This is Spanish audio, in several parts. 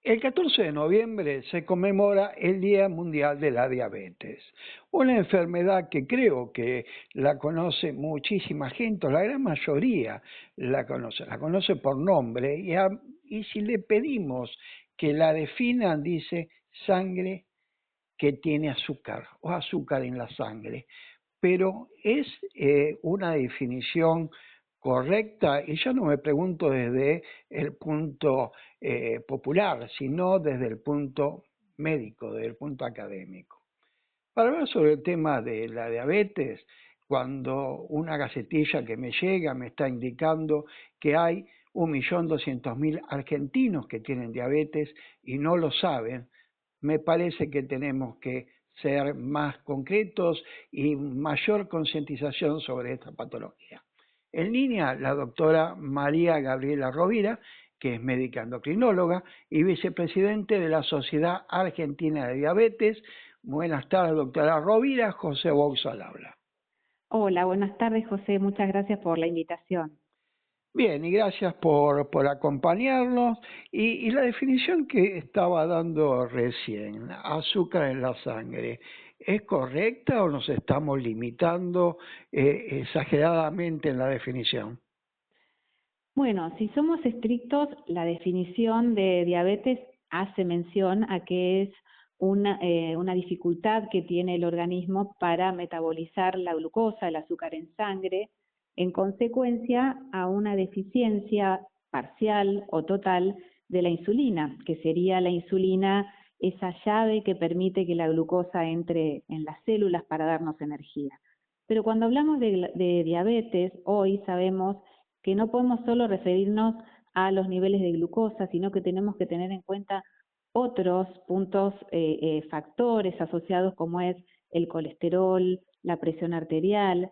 El 14 de noviembre se conmemora el Día Mundial de la Diabetes, una enfermedad que creo que la conoce muchísima gente, o la gran mayoría la conoce por nombre, y si le pedimos que la definan, dice sangre que tiene azúcar o azúcar en la sangre, pero es una definición correcta, y yo no me pregunto desde el punto popular, sino desde el punto médico, desde el punto académico. Para hablar sobre el tema de la diabetes, cuando una gacetilla que me llega me está indicando que hay 1.200.000 argentinos que tienen diabetes y no lo saben, me parece que tenemos que ser más concretos y mayor concientización sobre esta patología. En línea, la doctora María Gabriela Rovira, que es médica endocrinóloga y vicepresidente de la Sociedad Argentina de Diabetes. Buenas tardes, doctora Rovira. José Bouzal habla. Hola, buenas tardes, José. Muchas gracias por la invitación. Bien, y gracias por acompañarnos. Y la definición que estaba dando recién, azúcar en la sangre, ¿es correcta o nos estamos limitando exageradamente en la definición? Bueno, si somos estrictos, la definición de diabetes hace mención a que es una dificultad que tiene el organismo para metabolizar la glucosa, el azúcar en sangre, en consecuencia a una deficiencia parcial o total de la insulina, que sería la insulina esa llave que permite que la glucosa entre en las células para darnos energía. Pero cuando hablamos de diabetes, hoy sabemos que no podemos solo referirnos a los niveles de glucosa, sino que tenemos que tener en cuenta otros puntos, factores asociados como es el colesterol, la presión arterial,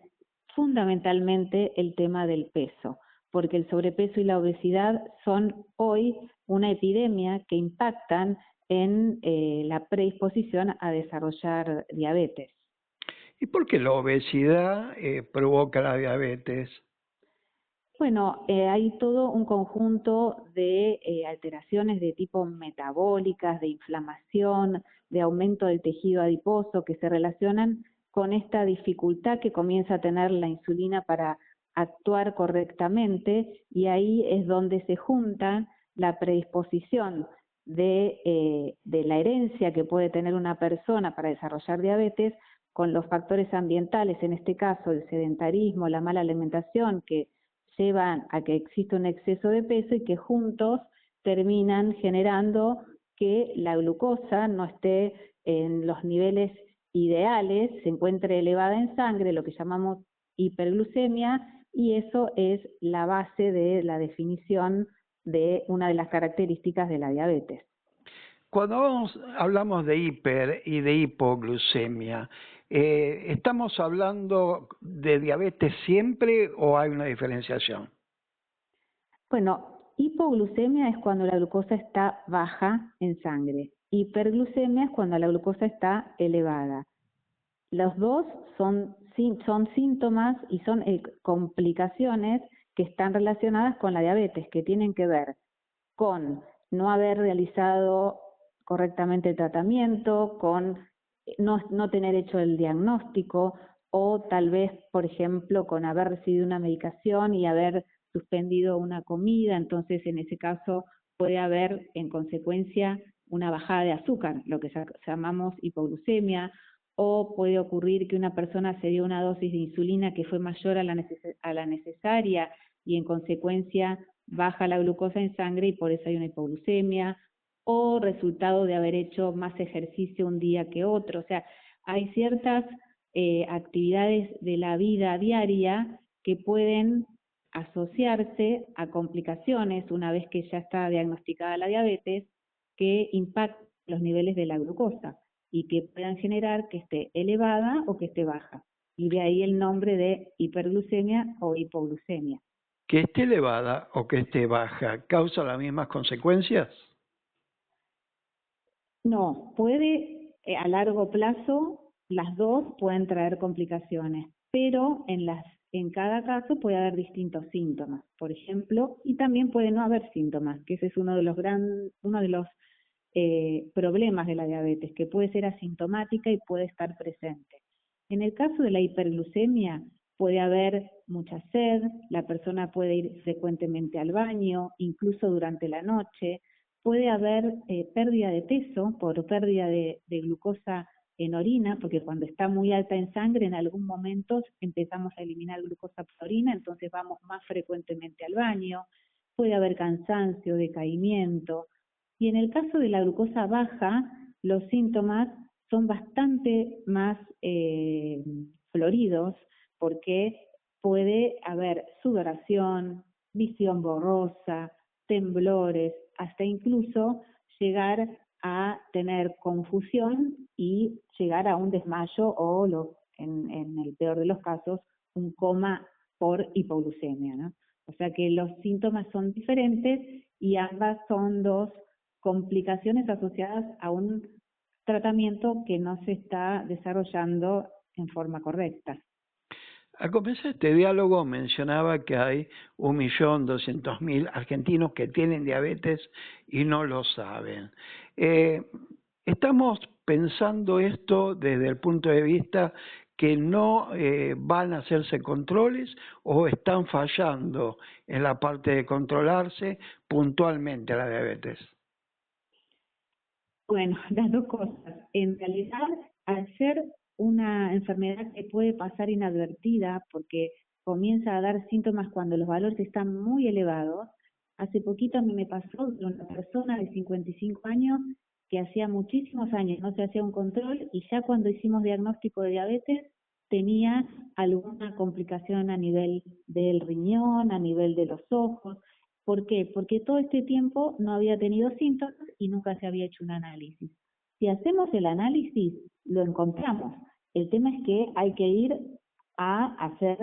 fundamentalmente el tema del peso, porque el sobrepeso y la obesidad son hoy una epidemia que impactan en la predisposición a desarrollar diabetes. ¿Y por qué la obesidad provoca la diabetes? Bueno, hay todo un conjunto de alteraciones de tipo metabólicas, de inflamación, de aumento del tejido adiposo que se relacionan con esta dificultad que comienza a tener la insulina para actuar correctamente, y ahí es donde se junta la predisposición de la herencia que puede tener una persona para desarrollar diabetes con los factores ambientales, en este caso el sedentarismo, la mala alimentación, que llevan a que exista un exceso de peso y que juntos terminan generando que la glucosa no esté en los niveles ideales, se encuentre elevada en sangre, lo que llamamos hiperglucemia, y eso es la base de la definición de una de las características de la diabetes. Cuando hablamos de hiper y de hipoglucemia, ¿estamos hablando de diabetes siempre o hay una diferenciación? Bueno, hipoglucemia es cuando la glucosa está baja en sangre. Hiperglucemia es cuando la glucosa está elevada. Los dos son síntomas y son complicaciones que están relacionadas con la diabetes, que tienen que ver con no haber realizado correctamente el tratamiento, con no tener hecho el diagnóstico, o tal vez, por ejemplo, con haber recibido una medicación y haber suspendido una comida. Entonces en ese caso puede haber en consecuencia una bajada de azúcar, lo que llamamos hipoglucemia, o puede ocurrir que una persona se dio una dosis de insulina que fue mayor a la necesaria y en consecuencia baja la glucosa en sangre y por eso hay una hipoglucemia, o resultado de haber hecho más ejercicio un día que otro. O sea, hay ciertas actividades de la vida diaria que pueden asociarse a complicaciones una vez que ya está diagnosticada la diabetes, que impactan los niveles de la glucosa y que puedan generar que esté elevada o que esté baja. Y de ahí el nombre de hiperglucemia o hipoglucemia. ¿Que esté elevada o que esté baja causa las mismas consecuencias? No, puede a largo plazo, las dos pueden traer complicaciones, pero en cada caso puede haber distintos síntomas, por ejemplo, y también puede no haber síntomas, que ese es uno de los problemas de la diabetes, que puede ser asintomática y puede estar presente. En el caso de la hiperglucemia, puede haber mucha sed, la persona puede ir frecuentemente al baño, incluso durante la noche, puede haber pérdida de peso por pérdida de glucosa en orina, porque cuando está muy alta en sangre, en algún momento empezamos a eliminar glucosa por orina, entonces vamos más frecuentemente al baño, puede haber cansancio, decaimiento. Y en el caso de la glucosa baja, los síntomas son bastante más floridos, porque puede haber sudoración, visión borrosa, temblores, hasta incluso llegar a tener confusión y llegar a un desmayo o, en el peor de los casos, un coma por hipoglucemia, ¿no? O sea que los síntomas son diferentes y ambas son dos complicaciones asociadas a un tratamiento que no se está desarrollando en forma correcta. Al comenzar este diálogo mencionaba que hay 1.200.000 argentinos que tienen diabetes y no lo saben. Estamos pensando esto desde el punto de vista que no van a hacerse controles o están fallando en la parte de controlarse puntualmente la diabetes. Bueno, las dos cosas. En realidad, al ser una enfermedad que puede pasar inadvertida porque comienza a dar síntomas cuando los valores están muy elevados, hace poquito a mí me pasó de una persona de 55 años que hacía muchísimos años no se hacía un control y ya cuando hicimos diagnóstico de diabetes tenía alguna complicación a nivel del riñón, a nivel de los ojos. ¿Por qué? Porque todo este tiempo no había tenido síntomas y nunca se había hecho un análisis. Si hacemos el análisis, lo encontramos. El tema es que hay que ir a hacer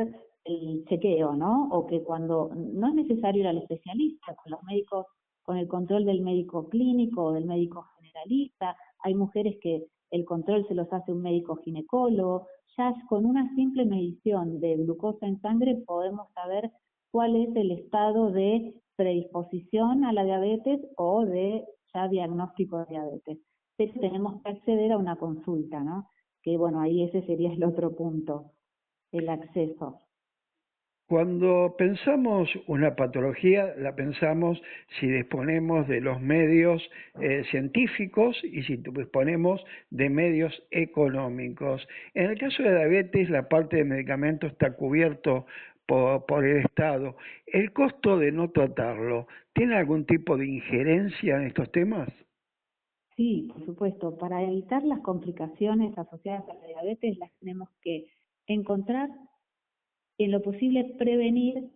el chequeo, ¿no? O que cuando no es necesario ir al especialista, con los médicos, con el control del médico clínico o del médico generalista. Hay mujeres que el control se los hace un médico ginecólogo. Ya con una simple medición de glucosa en sangre podemos saber cuál es el estado de predisposición a la diabetes o de ya diagnóstico de diabetes. Pero tenemos que acceder a una consulta, ¿no? Que bueno, ahí ese sería el otro punto, el acceso. Cuando pensamos una patología, la pensamos si disponemos de los medios científicos y si disponemos de medios económicos. En el caso de diabetes, la parte de medicamentos está cubierto por el Estado. ¿El costo de no tratarlo tiene algún tipo de injerencia en estos temas? Sí, por supuesto. Para evitar las complicaciones asociadas a la diabetes, las tenemos que encontrar, en lo posible prevenir,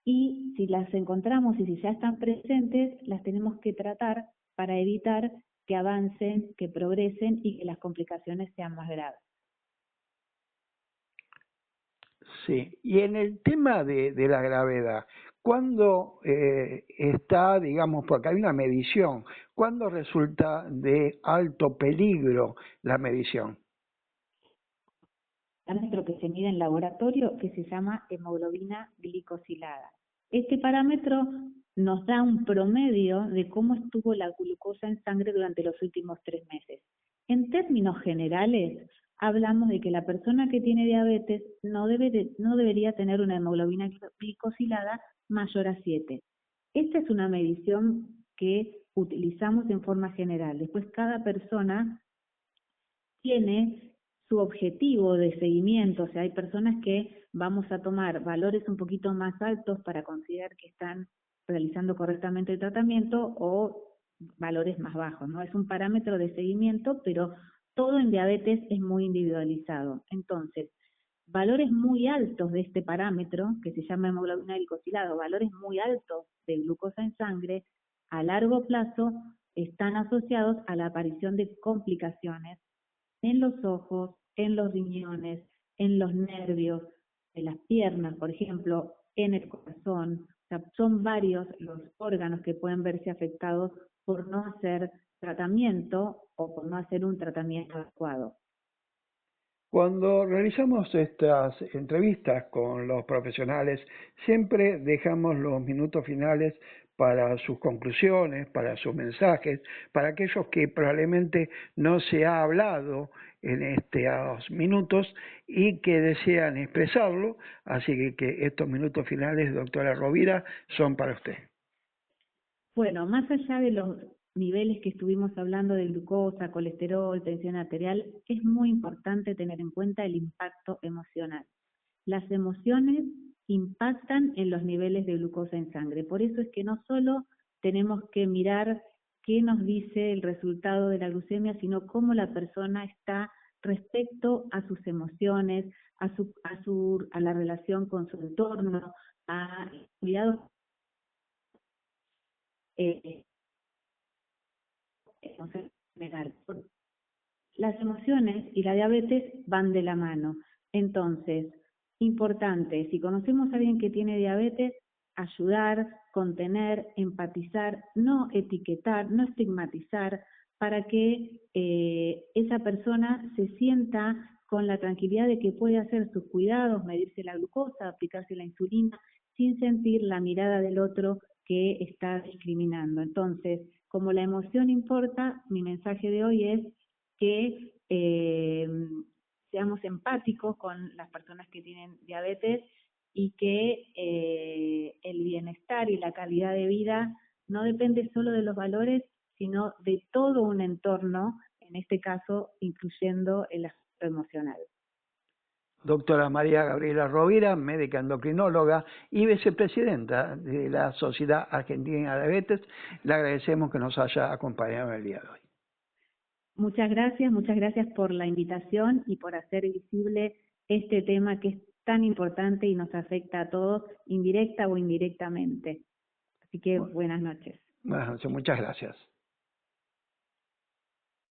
y si las encontramos y si ya están presentes, las tenemos que tratar para evitar que avancen, que progresen y que las complicaciones sean más graves. Sí, y en el tema de la gravedad, ¿cuándo está, digamos, porque hay una medición, cuándo resulta de alto peligro la medición? Parámetro que se mide en laboratorio que se llama hemoglobina glicosilada. Este parámetro nos da un promedio de cómo estuvo la glucosa en sangre durante los últimos 3 meses. En términos generales, hablamos de que la persona que tiene diabetes no debería tener una hemoglobina glicosilada mayor a 7. Esta es una medición que utilizamos en forma general. Después cada persona tiene su objetivo de seguimiento, o sea, hay personas que vamos a tomar valores un poquito más altos para considerar que están realizando correctamente el tratamiento o valores más bajos, ¿no? Es un parámetro de seguimiento, pero todo en diabetes es muy individualizado. Entonces, valores muy altos de este parámetro, que se llama hemoglobina glicosilada, valores muy altos de glucosa en sangre, a largo plazo están asociados a la aparición de complicaciones en los ojos, en los riñones, en los nervios, en las piernas, por ejemplo, en el corazón. O sea, son varios los órganos que pueden verse afectados por no hacer tratamiento o por no hacer un tratamiento adecuado. Cuando realizamos estas entrevistas con los profesionales, siempre dejamos los minutos finales para sus conclusiones, para sus mensajes, para aquellos que probablemente no se ha hablado en estos minutos y que desean expresarlo. Así que estos minutos finales, doctora Rovira, son para usted. Bueno, más allá de los niveles que estuvimos hablando de glucosa, colesterol, tensión arterial, es muy importante tener en cuenta el impacto emocional. Las emociones impactan en los niveles de glucosa en sangre. Por eso es que no solo tenemos que mirar qué nos dice el resultado de la glucemia, sino cómo la persona está respecto a sus emociones, a la relación con su entorno, a cuidados general. Las emociones y la diabetes van de la mano. Entonces, importante, si conocemos a alguien que tiene diabetes, ayudar, contener, empatizar, no etiquetar, no estigmatizar, para que esa persona se sienta con la tranquilidad de que puede hacer sus cuidados, medirse la glucosa, aplicarse la insulina, sin sentir la mirada del otro que está discriminando. Entonces, como la emoción importa, mi mensaje de hoy es que seamos empáticos con las personas que tienen diabetes y que el bienestar y la calidad de vida no depende solo de los valores, sino de todo un entorno, en este caso incluyendo el aspecto emocional. Doctora María Gabriela Rovira, médica endocrinóloga y vicepresidenta de la Sociedad Argentina de Diabetes, le agradecemos que nos haya acompañado el día de hoy. Muchas gracias por la invitación y por hacer visible este tema que es tan importante y nos afecta a todos, indirecta o indirectamente. Así que buenas noches. Buenas noches, muchas gracias.